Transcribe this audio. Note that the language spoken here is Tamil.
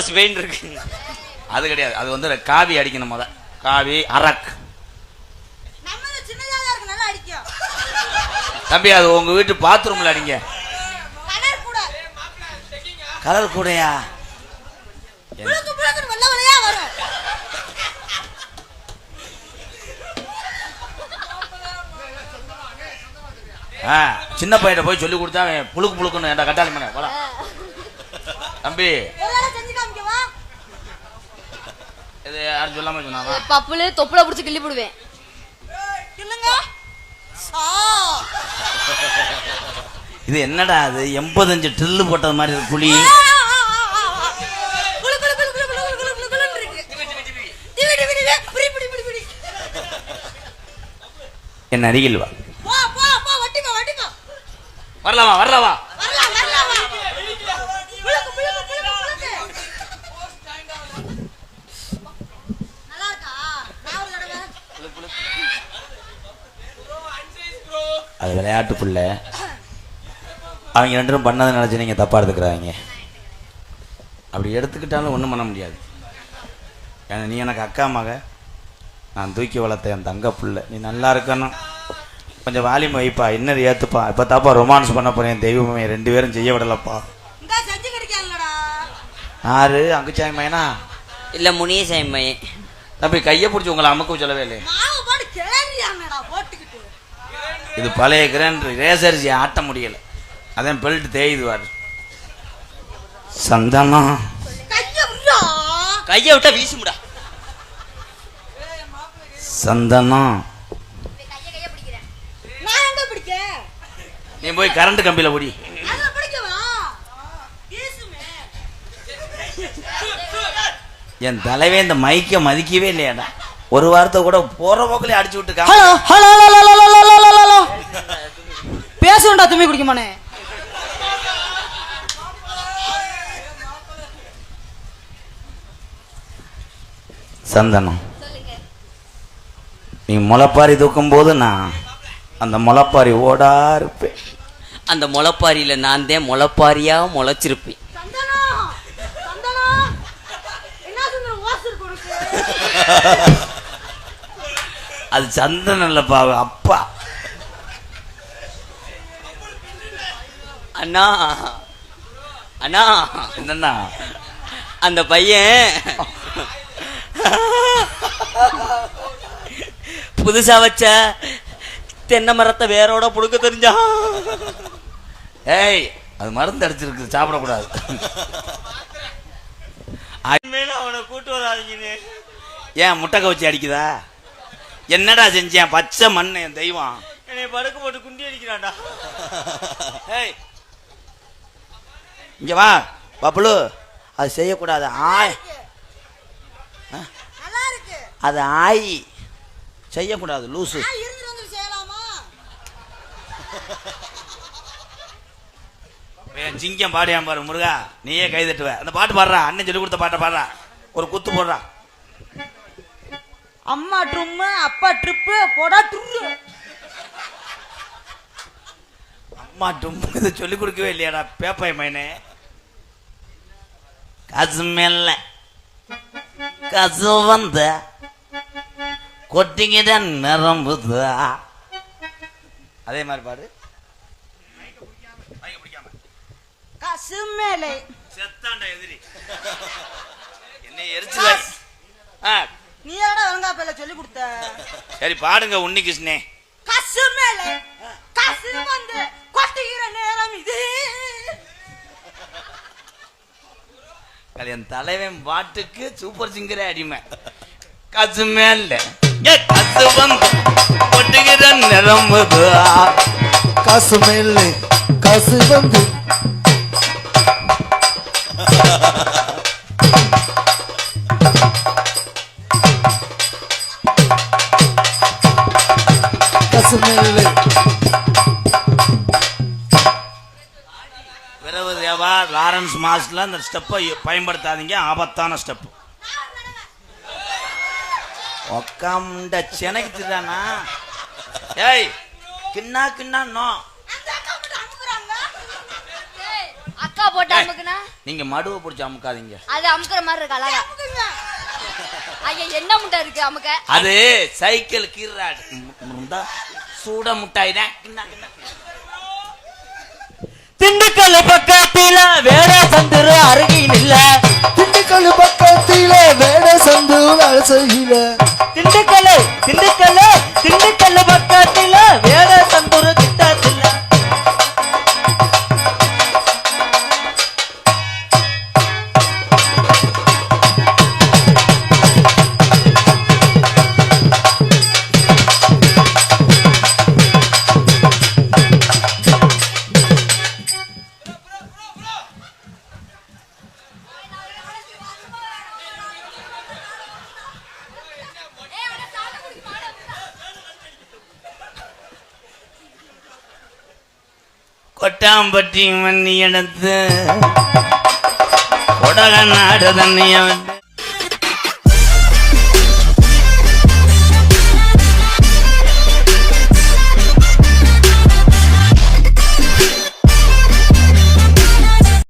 பஸ் பெயின் இருக்கு. அது கிடையாது, அது வந்து காவி அடிக்கணும். முத காவி அரக் தம்பி, அது உங்க வீட்டு பாத்ரூம்ல அடிங்க. கலர் கூடயா? சின்ன பையனை போய் சொல்லி கொடுத்தா புழுக்கு புழுக்குன்னு என்ற கட்டாளி மன போல. தம்பி இது யாரும் சொல்லாம சொன்னாங்க. பப்புல தொப்புல புடிச்சு கிள்ளி போடுவேன். இது என்னடா அது 85 ட்ரில்லு போட்டது மாதிரி புலி. என்ன அருகில் வா. வரலாமா வரலாமா? அது விளையாட்டு புள்ள. அவங்க ரெண்டும் பண்ணதை நினைச்சு நீங்க தப்பா எடுத்துக்கிறாங்க. அப்படி எடுத்துக்கிட்டாலும் ஒன்றும் பண்ண முடியாது. ஏன்னா நீ எனக்கு அக்கா மக, நான் தூக்கி வளர்த்த என் தங்க புள்ள. நீ நல்லா இருக்கணும், கொஞ்சம் வாலியம் வைப்பா, இன்னும் ஏத்துப்பா. இப்போ தாப்பா ரொமான்ஸ் பண்ண போறேன். தெய்வமே 2 பேரும் செய்ய விடலப்பா. யாரு அங்குச்சாமி மையனா இல்ல முனியசாமி மையன். தம்பி கையை பிடிச்சி உங்களை அமுக்க சொல்லவே இல்லை. இது பழைய கிரைண்டர், ரேசரிசி ஆட்ட முடியல, அதான் பெல்ட் தேயுதுவாரு. சந்தனம் கைய விட்டா வீசுமுடா. சந்தனம் நீ போய் கரண்ட் கம்பியில போடி. என் தலைவே இந்த மைக்க மதிக்கவே இல்லையாடா. ஒரு வாரத்தை கூட போற போக்கிலே அடிச்சு விட்டுக்கா. பேசுண்டா தும்மி குடிக்குமானே. சந்தனம் நீ முளைப்பாரி தூக்கும் போது நான் அந்த முளைப்பாரி ஓடா இருப்பேன். அந்த முளைப்பாரியில நான் தான் முளைப்பாரியா முளைச்சிருப்பேன். அது சந்தனம் இல்லப்பா, அப்பா. அண்ணா அண்ணா என்னன்னா அந்த பையன் புதுசா வச்ச தென்னை மரத்தை வேரோட புடுக்க தெரிஞ்சான். ஏய் அது மருந்து அடிச்சிருக்கு, சாப்பிடக்கூடாது. அவனை கூட்டு வராதீங்கன்னு. ஏன் முட்டைக்க வச்சு அடிக்குதா? என்னடா செஞ்சேன்? பச்சை மண்ணு என் தெய்வம். என்னை படுக்க போட்டு குண்டி அடிக்கிறான்டா. ஏய் இங்க வா பப்புளு, அது செய்யக்கூடாது. அது ஆய் செய்யக்கூடாது, லூசு. சிங்கம் பாடியான் பாரு முருகா, நீயே கை தட்டுவ. அந்த பாட்டு பாடுறா, அண்ணன் சொல்லி கொடுத்த பாட்டை பாடுறா, ஒரு குத்து போடுறா. அம்மா ட்ரும்மு அப்பா ட்ரிப்பு போடா ட்ரு. அம்மா ட்ரும்மு இதை சொல்லி கொடுக்கவே இல்லையாடா பேப்பாய் மைனே. காசு மேல காசு வந்த கொட்டிங்கிட்ட நிரம்புதா. அதே மாதிரி பாடு. காசு மேலே செத்தாண்டா எதிரி. என்ன எரிச்சு நீ யாரடா வெங்காப்பையில சொல்லி கொடுத்த? சரி பாடுங்க உன்னி கிருஷ்ணே. காசு மேலே காசு வந்து கொட்டிக்கிற நேரம் இது. என் தலைவன் பாட்டுக்கு சூப்பர் சிங்கரே அடிமை. காசு மேல காசு வந்து கொட்டுகிற நிரம்புதா. காசு மேல காசு வந்து காசு மேல. பிறகு தேவா லாரன்ஸ் மாஸ்ல அந்த ஸ்டெப்பை பயன்படுத்தாதீங்க, ஆபத்தான ஸ்டெப். உக்காண்ட சென்னைக்கு திருடானா? ஏய் கிண்ணா கிண்ணா நோ. அக்கா போட்டா நீங்க மடுவை பிடிச்சி அமுக்காதீங்க. அது அமுக்குற மாதிரி இருக்கு அழகா. ஐயா என்ன முட்டை இருக்கு அமுக்க? அது சைக்கிள் கீறாடு சூட முட்டாய் தான். திண்டுக்கல் பக்கத்தில வேற சந்துரு அருகில் இல்ல. திண்டுக்கல் பக்கத்தில வேட சந்து அலசையில. திண்டுக்கல் பக்கத்தில வேற சந்துரு கிட்டத்தில. கொட்டாம்பட்டி மண்ணி எடுத்து கொடக நாடு தண்ணிய